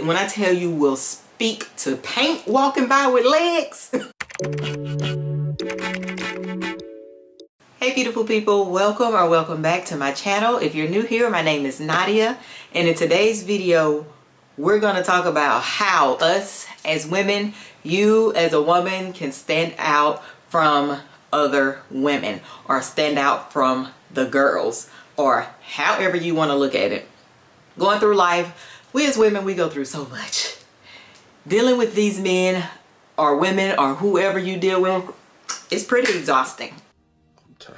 When I tell you we'll speak to paint walking by with legs. Hey beautiful people, welcome or welcome back to my channel. If you're new here, my name is Nadia, and in today's video we're going to talk about how us as women, you as a woman, can stand out from other women or stand out from the girls, or however you want to look at it. Going through life, we as women, we go through so much. Dealing with these men or women or whoever you deal with, it's pretty exhausting. I'm tired,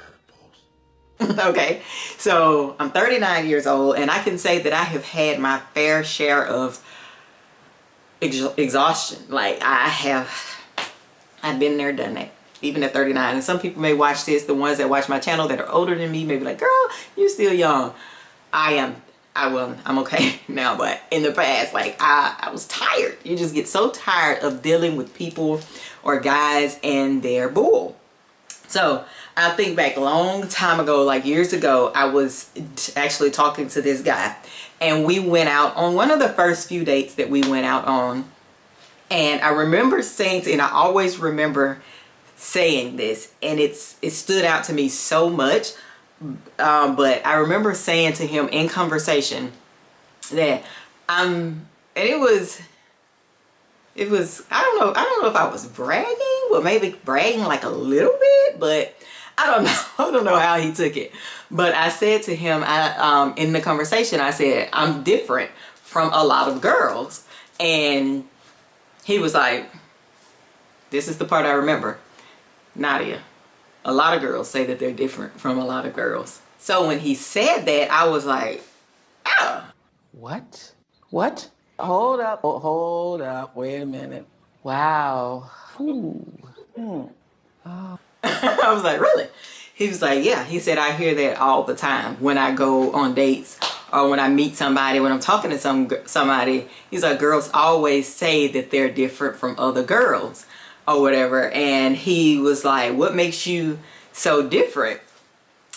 boss. Okay, so I'm 39 years old, and I can say that I have had my fair share of exhaustion. Like I've been there, done that, even at 39. And some people may watch this, the ones that watch my channel that are older than me, may be like, girl, you're still young. I'm okay now, but in the past, like I was tired. You just get so tired of dealing with people or guys and their bull. So I think back a long time ago, like years ago, I was actually talking to this guy, and we went out on one of the first few dates that we went out on. And I remember saying and I always remember saying this, and it stood out to me so much. But I remember saying to him in conversation that and it was I don't know if I was bragging, or maybe bragging like a little bit, but I don't know. I don't know how he took it. But I said to him, in the conversation, I said, I'm different from a lot of girls. And he was like, this is the part I remember, Nadia, a lot of girls say that they're different from a lot of girls. So when he said that, I was like, oh. What? What? Hold up. Oh, hold up. Wait a minute. Wow. I was like, really? He was like, yeah. He said, I hear that all the time when I go on dates or when I meet somebody, when I'm talking to somebody. He's like, girls always say that they're different from other girls or whatever. And he was like, what makes you so different?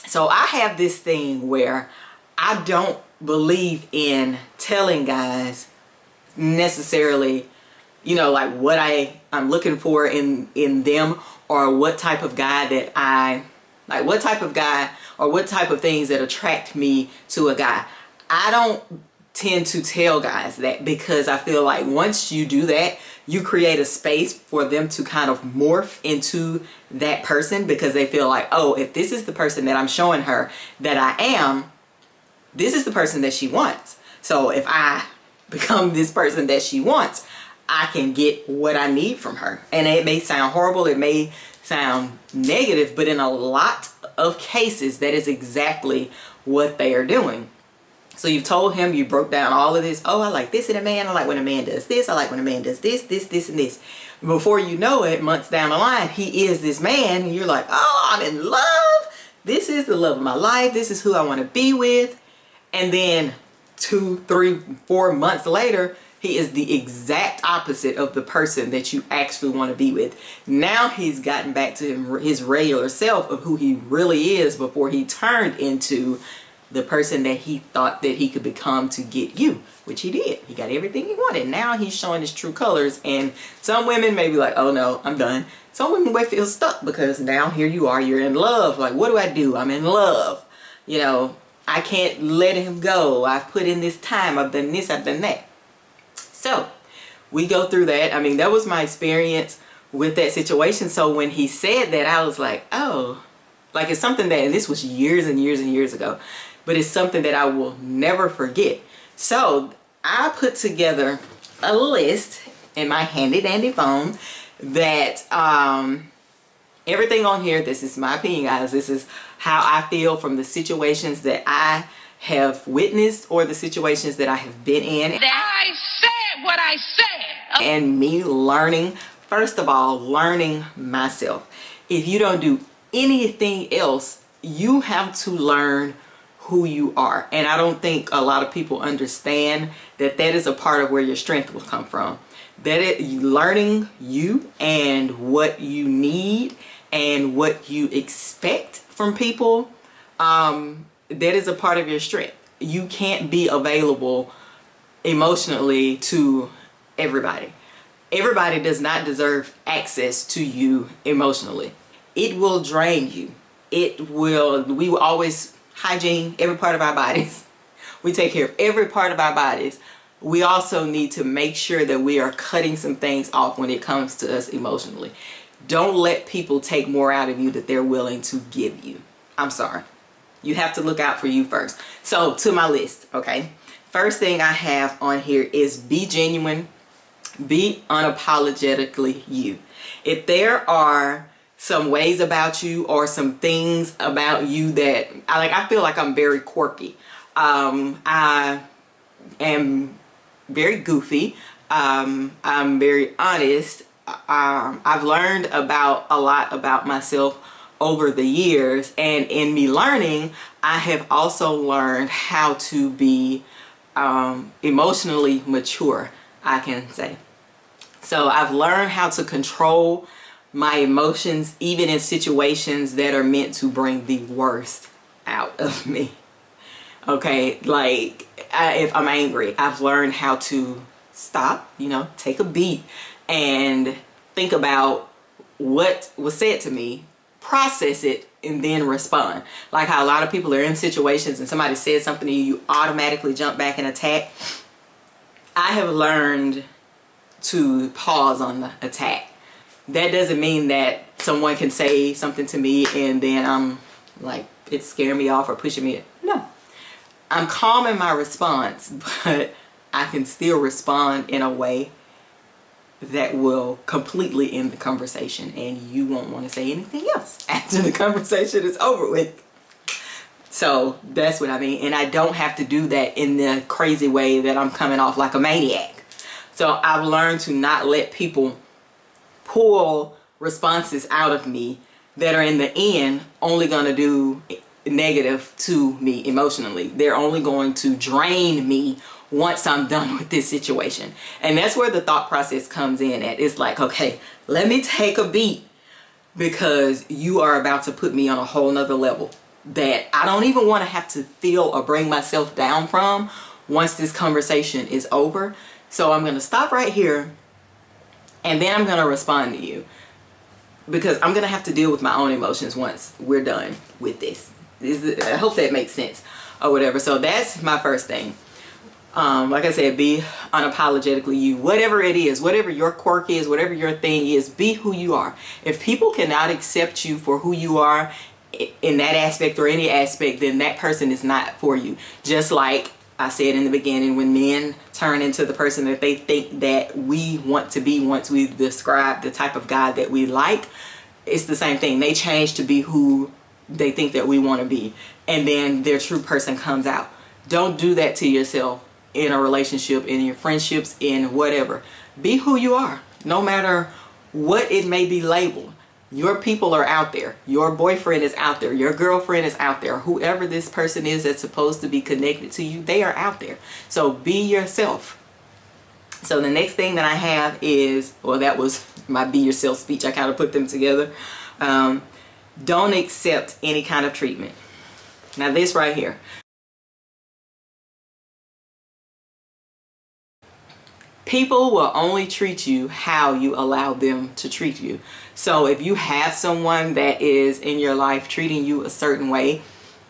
So I have this thing where I don't believe in telling guys necessarily, you know, like what I'm looking for in them, or what type of guy that what type of guy or what type of things that attract me to a guy. I don't tend to tell guys that, because I feel like once you do that, you create a space for them to kind of morph into that person, because they feel like, oh, if this is the person that I'm showing her that I am, this is the person that she wants. So if I become this person that she wants, I can get what I need from her. And it may sound horrible, it may sound negative, but in a lot of cases, that is exactly what they are doing. So you've told him, you broke down all of this. Oh, I like this in a man. I like when a man does this. I like when a man does this, this, this, and this. Before you know it, months down the line, he is this man. And you're like, oh, I'm in love. This is the love of my life. This is who I want to be with. And then 2, 3, 4 months later, he is the exact opposite of the person that you actually want to be with. Now he's gotten back to his regular self of who he really is before he turned into the person that he thought that he could become to get you, which he did. He got everything he wanted. Now he's showing his true colors, and some women may be like, oh no, I'm done. Some women may feel stuck because now here you are, you're in love. Like, what do? I'm in love. You know, I can't let him go. I've put in this time. I've done this, I've done that. So we go through that. I mean, that was my experience with that situation. So when he said that, I was like, oh, like it's something that, and this was years and years and years ago, but it's something that I will never forget. So I put together a list in my handy dandy phone that everything on here, this is my opinion, guys. This is how I feel from the situations that I have witnessed or the situations that I have been in. I said what I said. And me learning, first of all, learning myself. If you don't do anything else, you have to learn who you are. And I don't think a lot of people understand that that is a part of where your strength will come from. That learning you and what you need and what you expect from people, that is a part of your strength. You can't be available emotionally to everybody. Everybody does not deserve access to you emotionally. It will drain you. We will always hygiene every part of our bodies. We take care of every part of our bodies. We also need to make sure that we are cutting some things off when it comes to us emotionally. Don't let people take more out of you that they're willing to give you. I'm sorry. You have to look out for you first. So to my list, okay? First thing I have on here is be genuine, be unapologetically you. If there are some ways about you or some things about you that I feel like I'm very quirky. I am very goofy. I'm very honest. I've learned a lot about myself over the years, and in me learning, I have also learned how to be emotionally mature, I can say. So I've learned how to control my emotions even in situations that are meant to bring the worst out of me. Okay, like if I'm angry, I've learned how to stop, take a beat and think about what was said to me, process it, and then respond. Like how a lot of people are in situations and somebody says something to you, you automatically jump back and attack. I have learned to pause on the attack. That doesn't mean that someone can say something to me and then I'm like, it's scaring me off or pushing me. No. I'm calm in my response, but I can still respond in a way that will completely end the conversation and you won't want to say anything else after the conversation is over with. So that's what I mean. And I don't have to do that in the crazy way that I'm coming off like a maniac. So I've learned to not let people pull responses out of me that are in the end only going to do negative to me emotionally. They're only going to drain me once I'm done with this situation. And that's where the thought process comes in at. It's like, okay, let me take a beat because you are about to put me on a whole nother level that I don't even want to have to feel or bring myself down from once this conversation is over. So I'm going to stop right here and then I'm going to respond to you because I'm going to have to deal with my own emotions once we're done with this. I hope that makes sense or whatever. So that's my first thing. Like I said, be unapologetically you. Whatever it is, whatever your quirk is, whatever your thing is, be who you are. If people cannot accept you for who you are in that aspect or any aspect, then that person is not for you. Just like I said in the beginning, when men turn into the person that they think that we want to be once we describe the type of guy that we like, it's the same thing. They change to be who they think that we want to be, and then their true person comes out. Don't do that to yourself in a relationship, in your friendships, in whatever. Be who you are, no matter what it may be labeled. Your people are out there. Your boyfriend is out there. Your girlfriend is out there. Whoever this person is that's supposed to be connected to you, they are out there. So be yourself. So the next thing that I have is, well, that was my be yourself speech. I kind of put them together. Don't accept any kind of treatment. Now this right here. People will only treat you how you allow them to treat you. So if you have someone that is in your life treating you a certain way,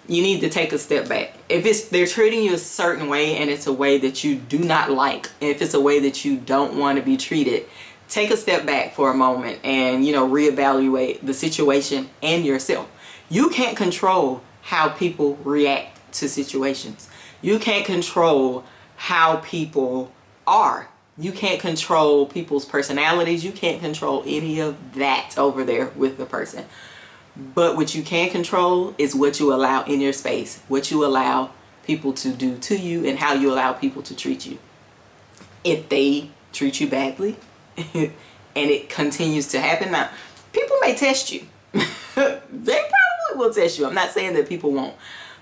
you need to take a step back. If they're treating you a certain way and it's a way that you do not like, if it's a way that you don't want to be treated, take a step back for a moment and, reevaluate the situation and yourself. You can't control how people react to situations. You can't control how people are. You can't control people's personalities. You can't control any of that over there with the person. But what you can control is what you allow in your space, what you allow people to do to you, and how you allow people to treat you. If they treat you badly and it continues to happen, now people may test you. They probably will test you. I'm not saying that people won't.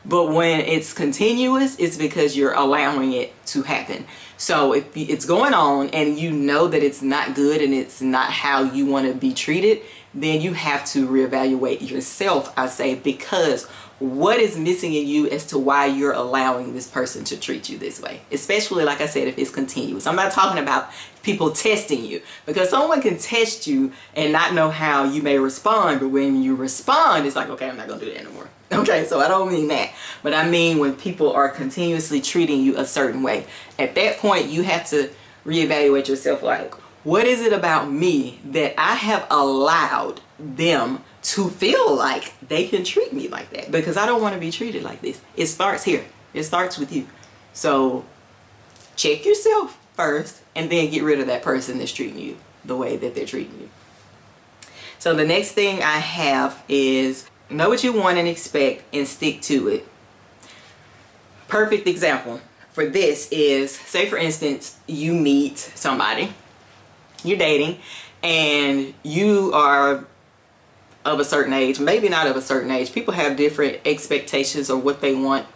But when it's continuous, it's because you're allowing it to happen. So if it's going on and you know that it's not good and it's not how you want to be treated, then you have to reevaluate yourself, I say, because what is missing in you as to why you're allowing this person to treat you this way? Especially, like I said, if it's continuous. I'm not talking about people testing you, because someone can test you and not know how you may respond, but when you respond, it's like, okay, I'm not gonna do that anymore. Okay, so I don't mean that, but I mean when people are continuously treating you a certain way. At that point, you have to reevaluate yourself, like, what is it about me that I have allowed them to feel like they can treat me like that? Because I don't want to be treated like this. It starts here. It starts with you. So check yourself first and then get rid of that person that's treating you the way that they're treating you. So the next thing I have is know what you want and expect and stick to it. Perfect example for this is, say for instance, you meet somebody, you're dating, and you are of a certain age, maybe not of a certain age. People have different expectations of what they want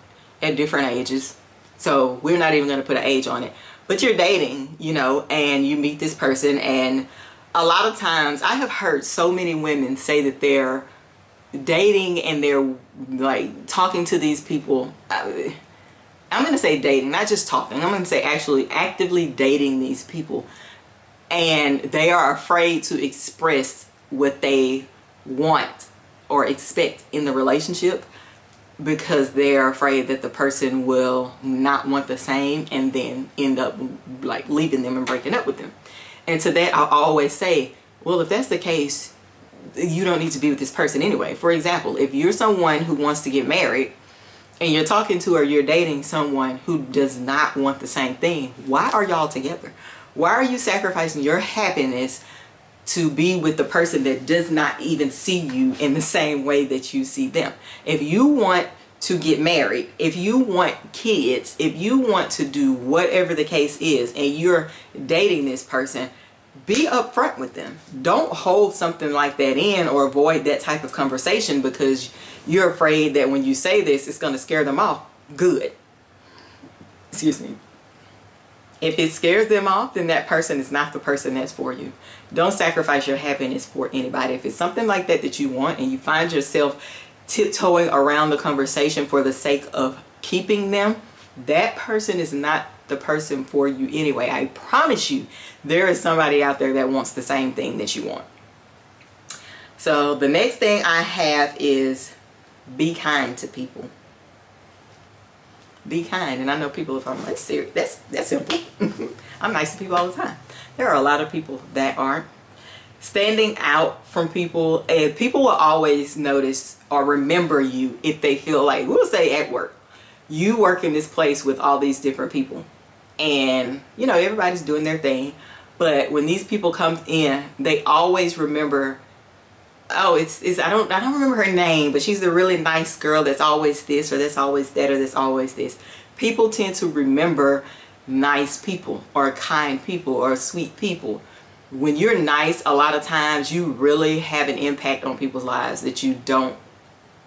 at different ages. So we're not even going to put an age on it. But you're dating, you know, and you meet this person, and a lot of times I have heard so many women say that they're dating and they're like talking to these people. I'm going to say dating, not just talking. I'm going to say actually actively dating these people. And they are afraid to express what they want or expect in the relationship because they're afraid that the person will not want the same and then end up like leaving them and breaking up with them. And to that, I always say, well, if that's the case, you don't need to be with this person anyway. For example, if you're someone who wants to get married and you're talking to or you're dating someone who does not want the same thing, why are y'all together? Why are you sacrificing your happiness to be with the person that does not even see you in the same way that you see them? If you want to get married, if you want kids, if you want to do whatever the case is, and you're dating this person, be upfront with them. Don't hold something like that in or avoid that type of conversation because you're afraid that when you say this, it's going to scare them off. Good. Excuse me. If it scares them off, then that person is not the person that's for you. Don't sacrifice your happiness for anybody. If it's something like that that you want and you find yourself tiptoeing around the conversation for the sake of keeping them, that person is not the person for you anyway. I promise you there is somebody out there that wants the same thing that you want. So the next thing I have is be kind to people. Be kind. And I know people are from, that's serious. That's simple. I'm nice to people all the time. There are a lot of people that aren't. Standing out from people, and people will always notice or remember you if they feel like, we'll say at work, you work in this place with all these different people, and you know everybody's doing their thing, but when these people come in, they always remember, oh, it's I don't remember her name, but she's the really nice girl that's always this or that's always that or that's always this. People tend to remember nice people or kind people or sweet people. When you're nice, a lot of times you really have an impact on people's lives that you don't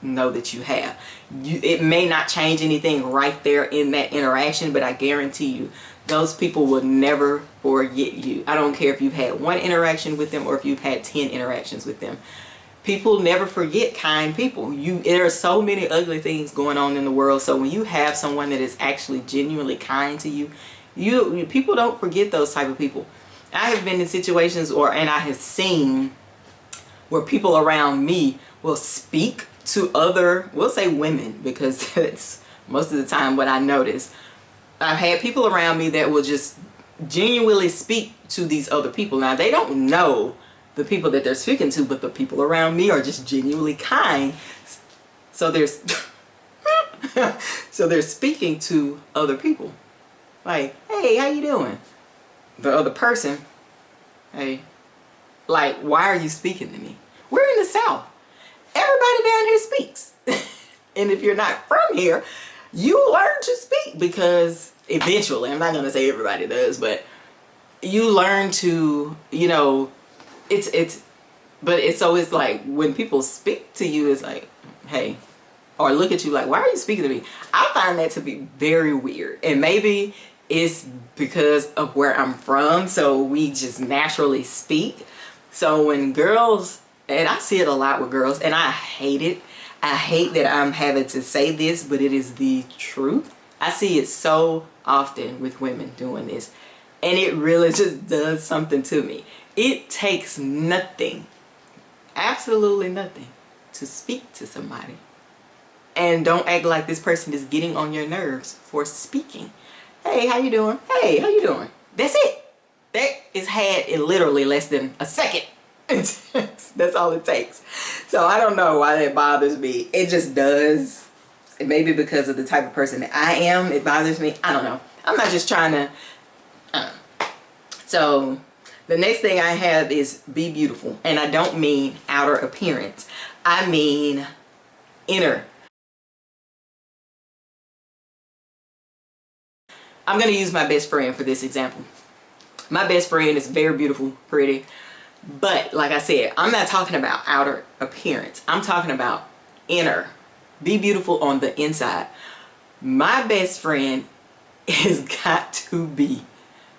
know that you have. It may not change anything right there in that interaction, but I guarantee you those people will never forget you. I don't care if you've had one interaction with them or if you've had 10 interactions with them. People never forget kind people. There are so many ugly things going on in the world, so when you have someone that is actually genuinely kind to you, people don't forget those type of people. I have been in situations and I have seen where people around me will speak to other, we'll say women, because that's most of the time what I notice. I've had people around me that will just genuinely speak to these other people. Now, they don't know the people that they're speaking to, but the people around me are just genuinely kind. So there's so they're speaking to other people. Like, hey, how you doing? The other person, hey, like, why are you speaking to me? We're in the South. Everybody down here speaks. And if you're not from here, you learn to speak because eventually, I'm not going to say everybody does, but you learn to, you know, it's like when people speak to you, it's like, hey, or look at you like, why are you speaking to me? I find that to be very weird. And maybe it's because of where I'm from, so we just naturally speak. So when girls and I see it a lot with girls, and I hate it. I hate that I'm having to say this, but it is the truth. I see it so often with women doing this, and it really just does something to me. It takes nothing, absolutely nothing, to speak to somebody. And don't act like this person is getting on your nerves for speaking. Hey, how you doing? Hey, how you doing? That's it. That is had in literally less than a second. That's all it takes. So I don't know why that bothers me. It just does. Maybe because of the type of person that I am, it bothers me. I don't know. I'm not just trying to. So the next thing I have is be beautiful. And I don't mean outer appearance. I mean inner. I'm going to use my best friend for this example. My best friend is very beautiful, pretty. But like I said, I'm not talking about outer appearance. I'm talking about inner. Be beautiful on the inside. My best friend has got to be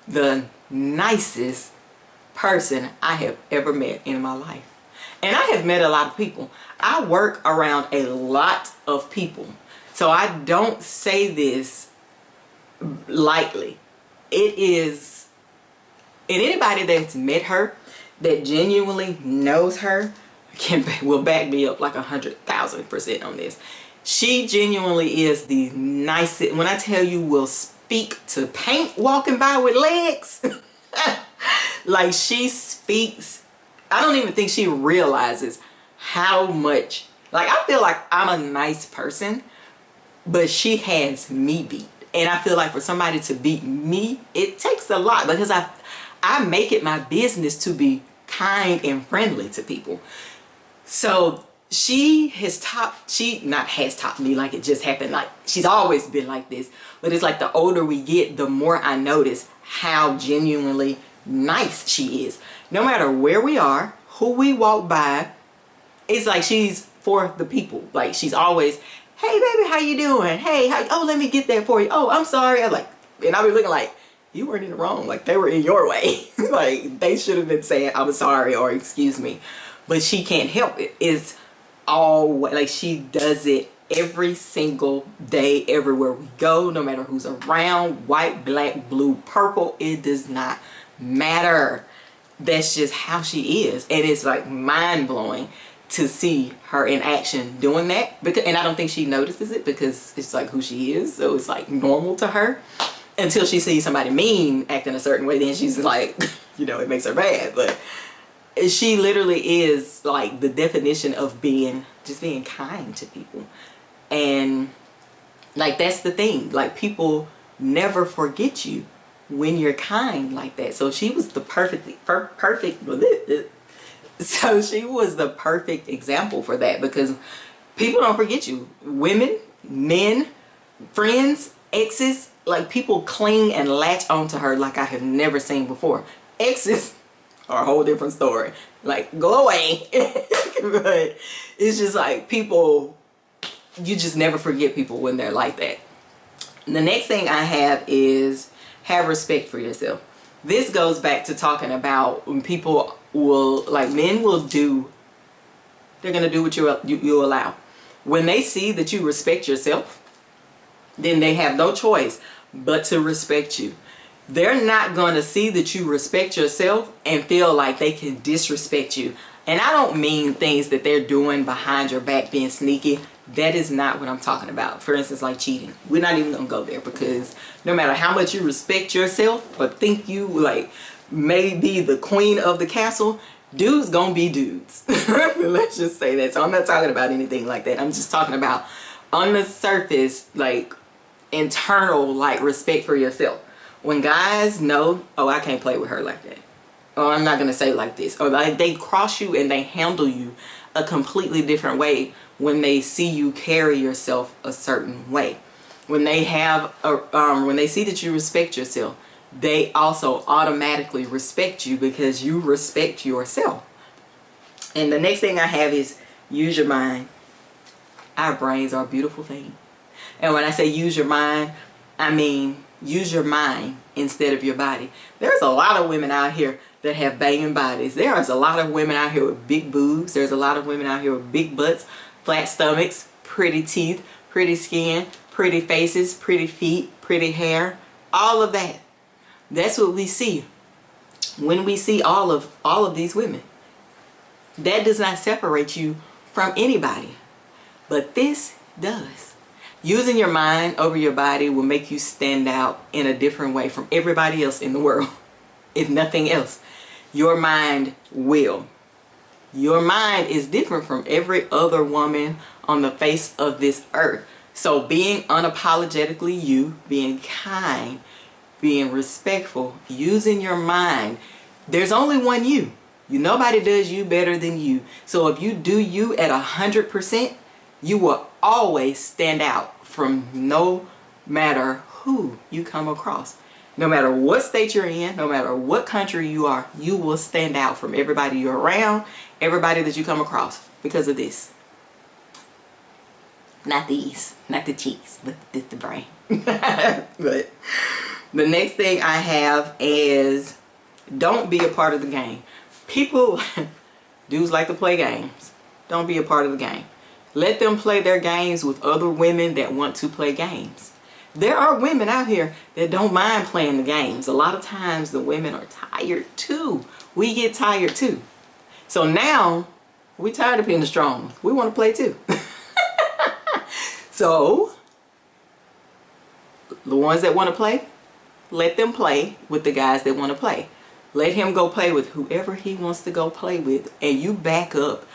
the nicest person I have ever met in my life. And I have met a lot of people. I work around a lot of people. So I don't say this lightly. It is, and anybody that's met her that genuinely knows her will back me up like 100,000% on this. She genuinely is the nicest. When I tell you, will speak to paint walking by with legs. Like she speaks. I don't even think she realizes how much, like I feel like I'm a nice person, but she has me beat. And I feel like for somebody to beat me, it takes a lot, because I make it my business to be kind and friendly to people. So she not has taught me like it just happened. Like she's always been like this. But it's like the older we get, the more I notice how genuinely nice she is. No matter where we are, who we walk by, it's like she's for the people. Like she's always, hey baby, how you doing? Hey, oh, let me get that for you. Oh, I'm sorry. I'm like, and I'll be looking like, you weren't in the wrong. Like they were in your way. Like they should have been saying, I'm sorry or excuse me. But she can't help it. It's all like she does it every single day, everywhere we go, no matter who's around, white, black, blue, purple, it does not matter. That's just how she is. And it's like mind blowing to see her in action doing that, because, and I don't think she notices it because it's like who she is, so it's like normal to her until she sees somebody mean acting a certain way. Then she's like, you know, it makes her bad. But she literally is like the definition of just being kind to people. And like that's the thing, like people never forget you when you're kind like that. So she was the perfect so she was the perfect example for that, because people don't forget you. Women, men, friends, exes, like people cling and latch onto her like I have never seen before. Exes are a whole different story. Like, go away. But it's just like people, you just never forget people when they're like that. The next thing I have is have respect for yourself. This goes back to talking about when people will, like men will do, they're going to do what you allow. When they see that you respect yourself, then they have no choice but to respect you. They're not going to see that you respect yourself and feel like they can disrespect you. And I don't mean things that they're doing behind your back, being sneaky. That is not what I'm talking about. For instance, like cheating. We're not even going to go there, because no matter how much you respect yourself or think you like may be the queen of the castle, dudes gonna be dudes. Let's just say that. So I'm not talking about anything like that. I'm just talking about on the surface, like internal, like respect for yourself. When guys know, oh, I can't play with her like that. Oh, I'm not gonna say like this. Or like they cross you and they handle you a completely different way when they see you carry yourself a certain way. When they have when they see that you respect yourself, they also automatically respect you because you respect yourself. And the next thing I have is use your mind. Our brains are a beautiful thing. And when I say use your mind, I mean use your mind instead of your body. There's a lot of women out here that have banging bodies. There's a lot of women out here with big boobs. There's a lot of women out here with big butts, flat stomachs, pretty teeth, pretty skin, pretty faces, pretty feet, pretty hair, all of that. That's what we see when we see all of these women. That does not separate you from anybody, but this does. Using your mind over your body will make you stand out in a different way from everybody else in the world. If nothing else, your mind will. Your mind is different from every other woman on the face of this earth. So being unapologetically you, being kind, being respectful, using your mind. There's only one you. Nobody does you better than you. So if you do you at 100%, you will always stand out from no matter who you come across. No matter what state you're in, no matter what country you are, you will stand out from everybody you're around, everybody that you come across because of this. Not these, not the cheeks, but the brain. But the next thing I have is don't be a part of the game. People, dudes like to play games. Don't be a part of the game. Let them play their games with other women that want to play games. There are women out here that don't mind playing the games. A lot of times the women are tired too. We get tired too. So now we tired of being the strong ones. We want to play too. So the ones that want to play, let them play with the guys that want to play. Let him go play with whoever he wants to go play with, and you back up.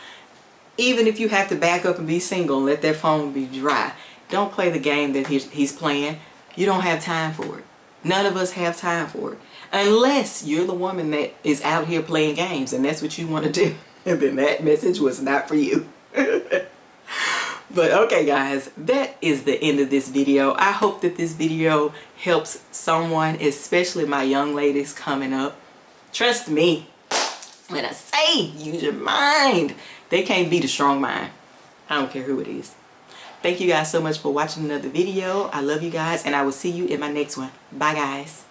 Even if you have to back up and be single and let that phone be dry, don't play the game that he's playing. You don't have time for it. None of us have time for it. Unless you're the woman that is out here playing games and that's what you want to do. And then that message was not for you. But okay guys, that is the end of this video. I hope that this video helps someone, especially my young ladies coming up. Trust me, when I say use your mind, they can't beat a strong mind. I don't care who it is. Thank you guys so much for watching another video. I love you guys, and I will see you in my next one. Bye guys.